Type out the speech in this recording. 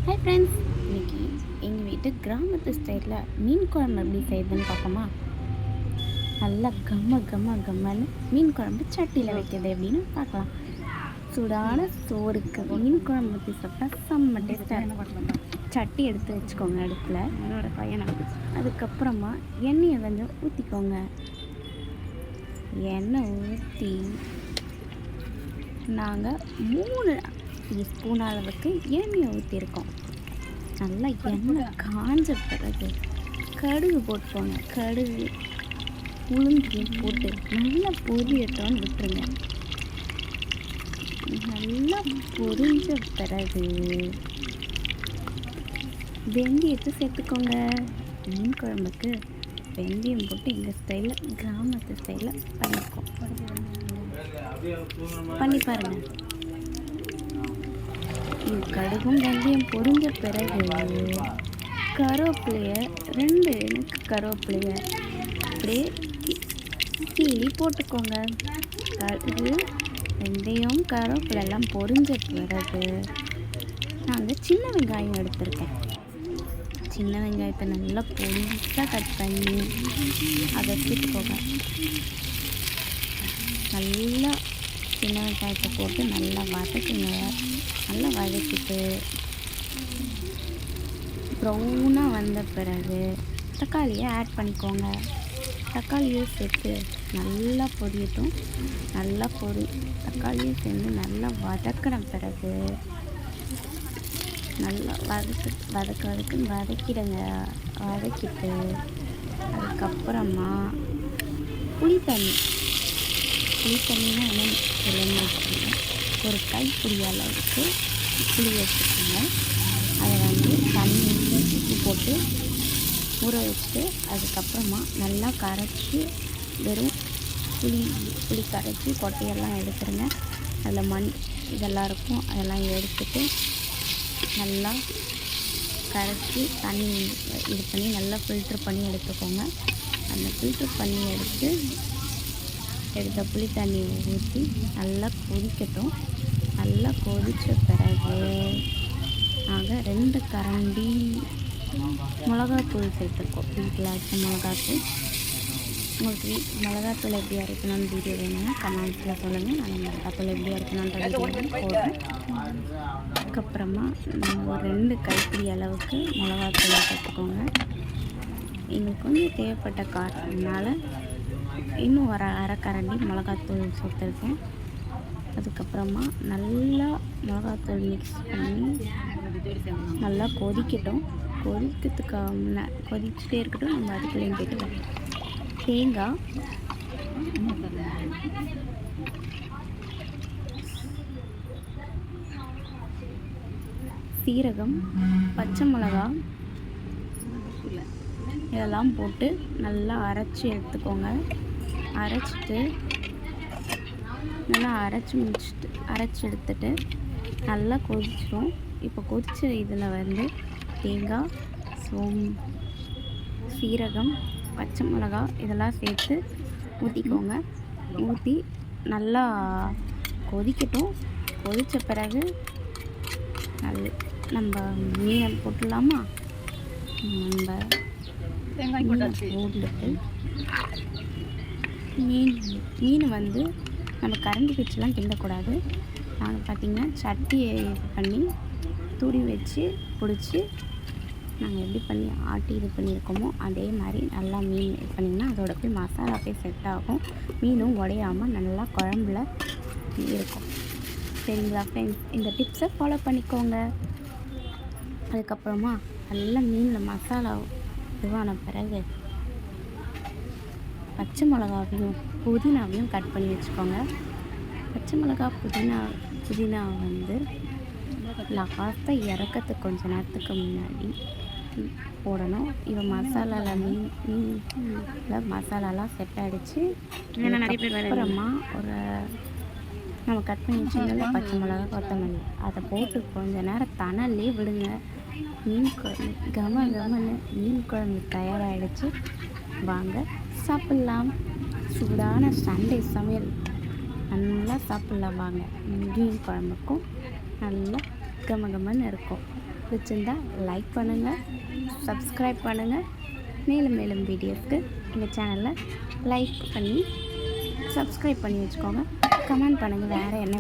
Hi friends, இன்றைக்கி எங்கள் வீட்டு கிராமத்து ஸ்டைலில் மீன் குழம்பு எப்படி செய்யுதுன்னு பார்ப்போமா? நல்லா கம்மன்னு மீன் குழம்பு சட்டியில் வைக்கிறது எப்படின்னு பார்க்கலாம். சூடான சோறுக்கு மீன் குழம்பு ஊற்றி சாப்பிட்டா செம்ம டேஸ்ட்டாக. சட்டி எடுத்து வச்சுக்கோங்க அடுப்பில். என்னோட பையனை அதுக்கப்புறமா எண்ணெயை கொஞ்சம் ஊற்றிக்கோங்க. எண்ணெய் ஊற்றி நாங்கள் 3 ஸ்பூன் அளவுக்கு எண்ணெயை ஊற்றிருக்கோம். நல்லா எண்ணெய் காஞ்ச பிறகு கடுகு போட்டுக்கோங்க. கடுகு உளுந்து போட்டு நல்லா பொரியட்டோன்னு விட்டுருங்க. நல்லா பொரிஞ்ச பிறகு வெந்தயத்தை சேர்த்துக்கோங்க. மீன் குழம்புக்கு வெந்தயம் போட்டு எங்கள் ஸ்டைலில் கிராமத்து ஸ்டைலில் பண்ணியிருக்கோம். பண்ணி பாருங்கள். கடுகும் வெந்தயம் பொரிஞ்ச பிறகு கருவேப்பிலையை 2 கருவேப்பிலையை அப்படியே கீழி போட்டுக்கோங்க. கடுகு வெந்தயம் கருவேப்பிலை எல்லாம் பொரிஞ்ச பிறகு நாங்கள் சின்ன வெங்காயம் எடுத்திருக்கேன். சின்ன வெங்காயத்தை நல்லா பொரிசாக கட் பண்ணி அதை சேர்த்துக்கோங்க. நல்லா சின்ன வெங்காயத்தை போட்டு நல்லா வதக்குங்க. நல்லா வதக்கிட்டு ப்ரௌனாக வந்த பிறகு தக்காளியை ஆட் பண்ணிக்கோங்க. தக்காளியை சேர்த்து நல்லா பொரியட்டும். நல்லா தக்காளியை சேர்ந்து நல்லா வதக்கின பிறகு நல்லா வதக்குன்னு வதக்கிடுங்க. வதக்கிட்டு அதுக்கப்புறமா புளி தண்ணினா என்னென்னு சொல்லுங்க. ஒரு கைப்பிடி அளவுக்கு புளி வச்சுக்கோங்க. அதை தண்ணி உப்பு போட்டு ஊற வச்சுட்டு அதுக்கப்புறமா நல்லா கரைச்சி வெறும் புளி கரைச்சி கொட்டையெல்லாம் எடுத்துருங்க. அதில் மண் இதெல்லாம் இருக்கும். அதெல்லாம் எடுத்துட்டு நல்லா கரைச்சி தண்ணி இது பண்ணி நல்லா ஃபில்ட்ரு பண்ணி எடுத்துக்கோங்க. அந்த ஃபில்ட்ரு பண்ணி எடுத்த புளி தண்ணியை ஊற்றி நல்லா கொதிக்கட்டும். நல்லா கொதித்த பிறகு நாங்கள் 2 கரண்டி மிளகாத்தூள் சேர்த்துருக்கோம். வீட்டில் அரைச்ச மிளகாத்தூள். உங்களுக்கு மிளகாத்தூள் எப்படி அரைக்கணும்னு வீடியோ வேணும்னா கமெண்ட்ஸில் சொல்லுங்கள். நாங்கள் மிளகாத்தூள் எப்படி அரைக்கணுன்ற வீடியோ போடுறோம். அதுக்கப்புறமா நாங்கள் ஒரு 2 கைப்பிடி அளவுக்கு மிளகாத்தூளை சேர்த்துக்கோங்க. எங்களுக்கு கொஞ்சம் தேவைப்பட்ட காரணத்தினால இன்னும் ஒரு அரை கரண்டி மிளகாத்தூள் சேர்த்துருக்கேன். அதுக்கப்புறமா நல்லா மிளகாத்தூள் மிக்ஸ் பண்ணி நல்லா கொதிக்கட்டும். கொதிக்கிறதுக்கு கொதிச்சுட்டே இருக்கட்டும். நம்ம அதுக்குள்ளேயும் போய்ட்டு தேங்காய் சீரகம் பச்சை மிளகா இதெல்லாம் போட்டு நல்லா அரைச்சி எடுத்துக்கோங்க. அரைச்சிட்டு நல்லா அரைச்சி எடுத்துட்டு நல்லா கொதிச்சிடும். இப்போ கொதிச்ச இதில் தேங்காய் சீரகம் பச்சை மிளகா இதெல்லாம் சேர்த்து ஊற்றிக்கோங்க. ஊற்றி நல்லா கொதிக்கட்டும். கொதித்த பிறகு நம்ம மீனை போட்டுடலாமா? நம்ம போட்டுட்டு மீன் நம்ம கரண்டி வச்சுலாம் கிண்டக்கூடாது. நாங்கள் பார்த்திங்கன்னா சட்டியை இது பண்ணி துடி வச்சு பிடிச்சி நாங்கள் எப்படி பண்ணி ஆட்டி இது பண்ணியிருக்கோமோ அதே மாதிரி நல்லா மீன் இது பண்ணிங்கன்னா அதோட போய் மசாலா போய் செட் ஆகும். மீனும் உடையாமல் நல்லா குழம்புல இருக்கும். சரிங்களா ஃப்ரெண்ட்ஸ்? இந்த டிப்ஸை ஃபாலோ பண்ணிக்கோங்க. அதுக்கப்புறமா நல்லா மீனில் மசாலா இதுவான பிறகு பச்சை மிளகாவையும் புதினாவையும் கட் பண்ணி வச்சுக்கோங்க. பச்சை மிளகா புதினா லாஸ்ட்டாக இறக்கிறதுக்கு கொஞ்சம் நேரத்துக்கு முன்னாடி போடணும். இப்போ மீனில் மசாலாலாம் செட் ஆகிடுச்சு. அப்புறமா நம்ம கட் பண்ணி வச்சுருந்தோம்ல பச்சை மிளகா கொத்தமல்லி அதை போட்டு கொஞ்சம் நேரம் தணல்லே விடுங்க. மீன் குழம்பு மீன் குழம்பு தயாராகிடுச்சு. வாங்க சாப்பிட்லாம். சூடான சண்டே சமையல் நல்லா சாப்பிட்லாம் வாங்க. மீன் குழம்புக்கும் நல்லா கமகமன்னு இருக்கும். பிடிச்சிருந்தா லைக் பண்ணுங்கள், சப்ஸ்கிரைப் பண்ணுங்கள். மேலும் மேலும் வீடியோஸ்க்கு எங்கள் சேனலில் லைக் பண்ணி சப்ஸ்கிரைப் பண்ணி வச்சுக்கோங்க. கமெண்ட் பண்ணுங்கள் வேறு என்ன